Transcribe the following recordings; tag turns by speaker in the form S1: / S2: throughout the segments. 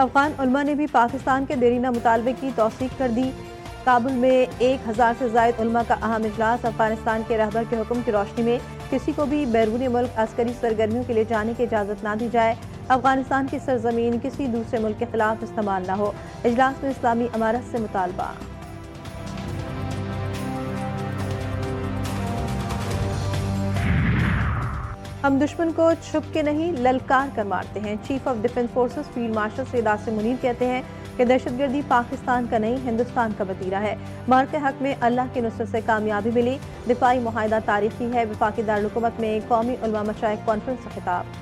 S1: अफगान उलमा ने भी पाकिस्तान के देरीना मुतालबे की तौसीक कर दी। काबुल में 1000 से ज़ायद उलमा का अहम इजलास। अफगानिस्तान के रहबर के हुक्म की रोशनी में किसी को भी बैरून मुल्क अस्करी सरगर्मियों के लिए जाने की इजाज़त ना दी जाए। अफगानिस्तान की सरजमीन किसी दूसरे मुल्क के खिलाफ इस्तेमाल न हो। इजलास में इस्लामी अमारत से मुतालबा। हम दुश्मन को छुप के नहीं ललकार कर मारते हैं। Chief of defence forces field marshal Syed Asim Munir कहते हैं कि दहशतगर्दी पाकिस्तान का नहीं हिंदुस्तान का वतीरा है। मार के हक में अल्लाह की नुसरत से कामयाबी मिली। दिफाई मुआहिदा तारीखी है। वफाकी दारुल हुकूमत में कौमी उलमा मशाइख कॉन्फ्रेंस से खिताब।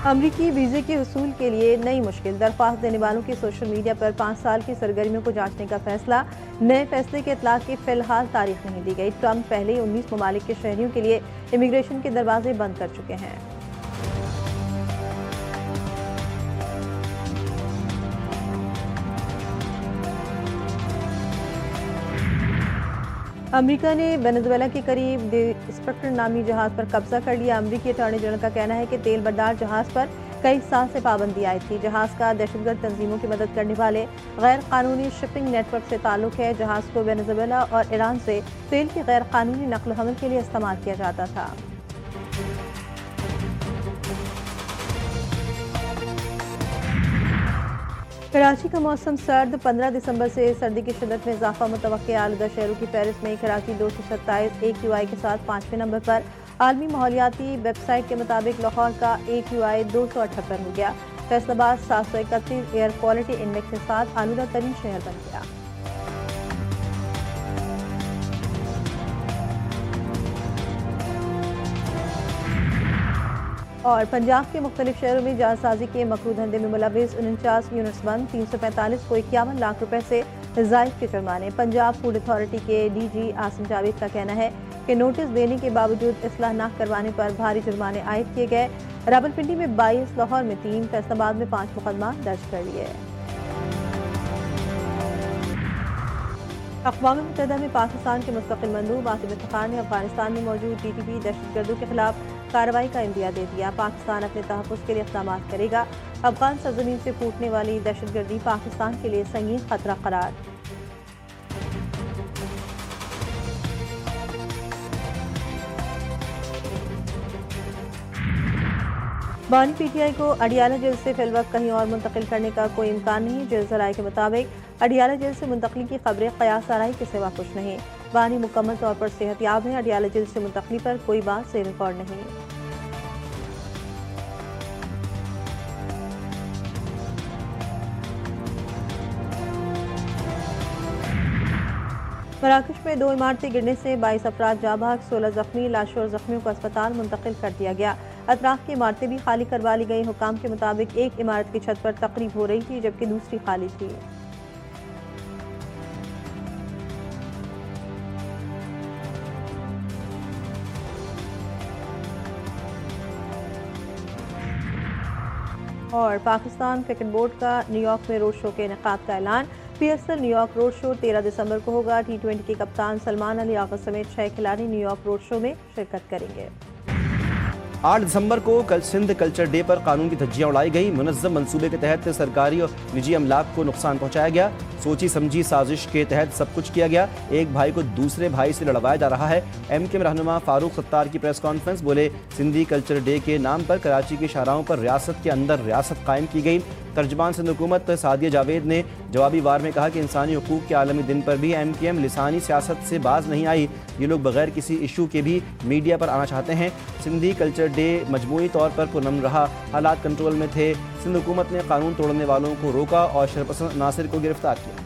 S1: अमरीकी वीजे के वसूल के लिए नई मुश्किल। दरख्वास्त देने वालों की सोशल मीडिया पर 5 साल की सरगर्मियों को जांचने का फैसला। नए फैसले के इतलाक की फिलहाल तारीख नहीं दी गई। ट्रंप पहले ही 19 ममालिक के शहरियों के लिए इमिग्रेशन के दरवाजे बंद कर चुके हैं। अमेरिका ने वेनेजुएला के करीब द स्पेक्टर नामी जहाज पर कब्जा कर लिया। अमेरिकी अटॉर्नी जनरल का कहना है कि तेल बरदार जहाज पर कई साल से पाबंदी आई थी। जहाज का दहशतगर्द तंजीमों की मदद करने वाले गैर कानूनी शिपिंग नेटवर्क से ताल्लुक है। जहाज को वेनेजुएला और ईरान से तेल की गैर कानूनी नकल हमल के लिए इस्तेमाल किया जाता था। कराची का मौसम सर्द। 15 दिसंबर से सर्दी की शिद्दत में इजाफा मुतवक्के। आलूदा शहरों की फहरिस्त में कराची 227 AQI के साथ 5वें नंबर पर। आलमी माहौलियाती वेबसाइट के मुताबिक लाहौर का AQI 278 हो गया। फैसलाबाद 731 एयर क्वालिटी इंडेक्स के साथ आलूदा तरीन शहर बन गया। और पंजाब के मुख्तलिफ शहरों में जालसाजी के मकरू धंधे में मुलविस 49 यूनिट्स बंद। 345 को 51 लाख रुपए से जायद के जुर्माने। पंजाब फूड अथॉरिटी के DG आसिम जावेद का कहना है कि नोटिस देने के बावजूद इस्लाह न करवाने पर भारी जुर्माने आयद किए गए। रावलपिंडी में 22, लाहौर में 3, फैसलाबाद में 5 मुकदमा दर्ज कर लिए। अक़वाम मुत्तहिदा में पाकिस्तान के मुस्तक़िल मंदूब आसिम इफ्तिखार ने अफगानिस्तान में मौजूद TTP दहशतगर्दों के खिलाफ कार्रवाई का इंदिया दे दिया। पाकिस्तान अपने तहफ़्फ़ुज़ के लिए इक़दाम करेगा। अफगान सरज़मीन से फूटने वाली दहशतगर्दी पाकिस्तान के लिए संगीन खतरा करार। बानी PTI को अडियाला जेल से फिलवक्त कहीं और मुंतकिल करने का कोई इम्कान नहीं। जेल ज़राए के मुताबिक अडियाला जेल से मुंतकली की खबरें क़यास आराई के सिवा कुछ नहीं। बानी मुकम्मल तौर पर सेहतयाब है। अडियाला जेल से मुंतकली पर कोई बात से रिकॉर्ड नहीं। मराकश में 2 इमारतें गिरने से 22 अफराद जाँ भाग, 16 जख्मी। लाशों और जख्मियों को अस्पताल मुंतकिल कर दिया गया। अतराफ की इमारतें भी खाली करवा ली गई। हुकाम के मुताबिक एक इमारत की छत पर तकरीब हो रही थी जबकि दूसरी खाली थी। और पाकिस्तान क्रिकेट बोर्ड का न्यूयॉर्क में रोड शो के इनेकाद का ऐलान। PSL न्यूयॉर्क रोड शो 13 दिसंबर को होगा। T20 के कप्तान सलमान अली आगा समेत 6 खिलाड़ी न्यूयॉर्क रोड शो में शिरकत करेंगे।
S2: 8 दिसंबर को कल सिंध कल्चर डे पर कानून की धज्जियां उड़ाई गई। मुनज़्ज़म मंसूबे के तहत सरकारी और निजी अमलाक को नुकसान पहुंचाया गया। सोची समझी साजिश के तहत सब कुछ किया गया। एक भाई को दूसरे भाई से लड़वाया जा रहा है। MKM रहनुमा फारूक सत्तार की प्रेस कॉन्फ्रेंस। बोले, सिंधी कल्चर डे के नाम पर कराची के शाहराहों पर रियासत के अंदर रियासत कायम की गई। तर्जमान सिंध हुकूमत सादिया जावेद ने जवाबी वार में कहा कि इंसानी हुकूक के आलमी दिन पर भी MKM लिसानी सियासत से बाज नहीं आई। ये लोग बगैर किसी इशू के भी मीडिया पर आना चाहते हैं। सिंधी कल्चर डे मजमूई तौर पर पुरअमन रहा। हालात कंट्रोल में थे। सिंध हुकूमत ने कानून तोड़ने वालों को रोका और शरपसंद नासिर को गिरफ्तार किया।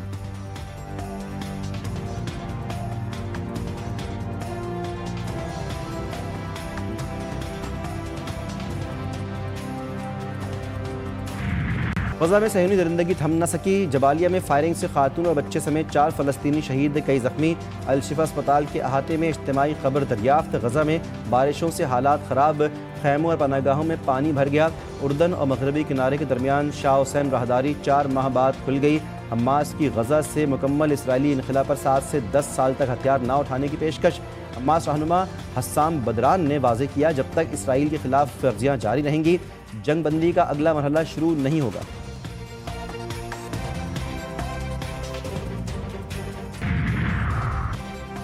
S2: गजा में सहनी दरिंदगी थम न सकी। जबालिया में फायरिंग से खातून और बच्चे समेत 4 फ़लस्तीनी शहीद, कई जख्मी। अलशिफा अस्पताल के अहाते में इज्तिमाई खबर दरियाफ्त। गजा में बारिशों से हालात ख़राब। खैमों और पनाहगाहों में पानी भर गया। उर्दन और मगरबी किनारे के दरमियान शाह हुसैन राहदारी 4 माह बाद खुल गई। हमास की गजा से मुकम्मल इसराइली इनखला पर 7 से 10 साल तक हथियार ना उठाने की पेशकश। हमास रहनुमा हस्साम बदरान ने वाज़ेह किया, जब तक इसराइल के खिलाफ वर्जियाँ जारी रहेंगी जंग बंदी का अगला मरहला शुरू नहीं होगा।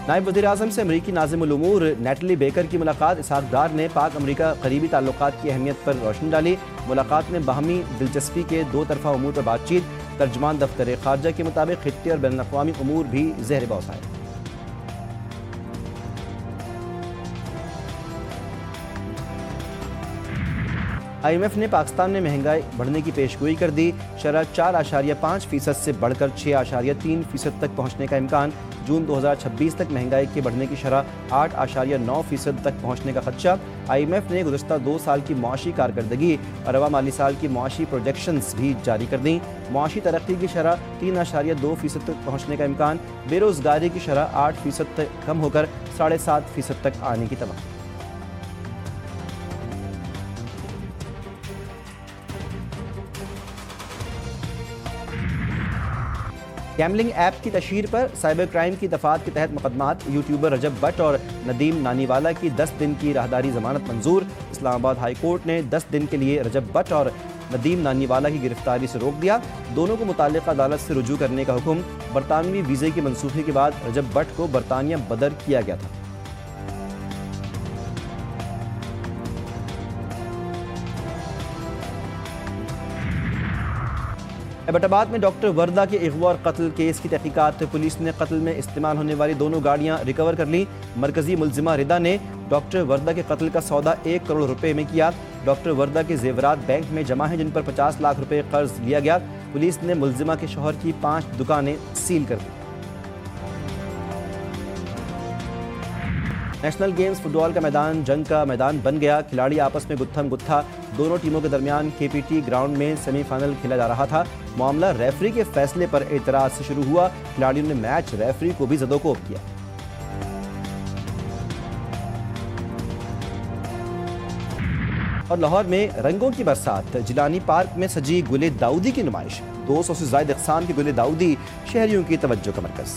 S2: नायब वज़ीर-ए-आज़म से अमरीकी नाज़िमुल उमूर नेटली बेकर की मुलाकात। इसहाक डार ने पाक अमरीका करीबी ताल्लुकात की अहमियत पर रोशनी डाली। मुलाकात में बाहमी दिलचस्पी के दो तरफ़ा उमूर पर बातचीत। तर्जमान दफ्तर खारजा के मुताबिक खित्ती और बैनुल-अक़वामी उमूर भी ज़ेर बहस आए। IMF ने पाकिस्तान में महंगाई बढ़ने की पेशगोई कर दी। शरह 4.5% से बढ़कर 6.3% तक पहुंचने का इम्कान। जून 2026 तक महंगाई के बढ़ने की शरह 8.9% तक पहुंचने का खदशा। IMF ने गुज़श्ता 2 साल की मुआशी कारकर्दगी और रवा माली साल की मुआशी प्रोजेक्शंस भी जारी कर दी। मुआशी तरक्की की शरह 3.2% तक पहुंचने का इम्कान। बेरोज़गारी की शरह 8% तक कम होकर 7.5% तक आने की तवक्को। गैमलिंग ऐप की तशहीर पर साइबर क्राइम की दफात के तहत मुकदमात। यूट्यूबर रजब भट्ट और नदीम नानीवाला की 10 दिन की राहदारी जमानत मंजूर। इस्लामाबाद हाई कोर्ट ने 10 दिन के लिए रजब भट्ट और नदीम नानीवाला की गिरफ्तारी से रोक दिया। दोनों को मुताल्लिक़ा अदालत से रुजू करने का हुक्म। बरतानवी वीज़े की मनसूखी के बाद रजब भट्ट को बरतानिया बदर किया गया था। एबटाबाद में डॉक्टर वर्दा के अगवा और कत्ल केस की तहकीकात। पुलिस ने कत्ल में इस्तेमाल होने वाली दोनों गाड़ियां रिकवर कर लीं। मरकजी मुलजिमा रिदा ने डॉक्टर वर्दा के कत्ल का सौदा 1 करोड़ रुपए में किया। डॉक्टर वर्दा के जेवरात बैंक में जमा हैं, जिन पर 50 लाख रुपए कर्ज लिया गया। पुलिस ने मुलजिमा के शौहर की 5 दुकानें सील कर दी। नेशनल गेम्स फुटबॉल का मैदान जंग का मैदान बन गया। खिलाड़ी आपस में गुत्थम गुत्था। दोनों टीमों के दरमियान KPT ग्राउंड में सेमीफाइनल खेला जा रहा था। मामला रेफरी के फैसले पर एतराज से शुरू हुआ। खिलाड़ियों ने मैच रेफरी को भी ज़दोकोब किया। और लाहौर में रंगों की बरसात। जिलानी पार्क में सजी गुले दाऊदी की नुमाइश। 200 से ज़ायद अक़साम के गुले दाऊदी शहरियों की तवज्जो का मरकज़।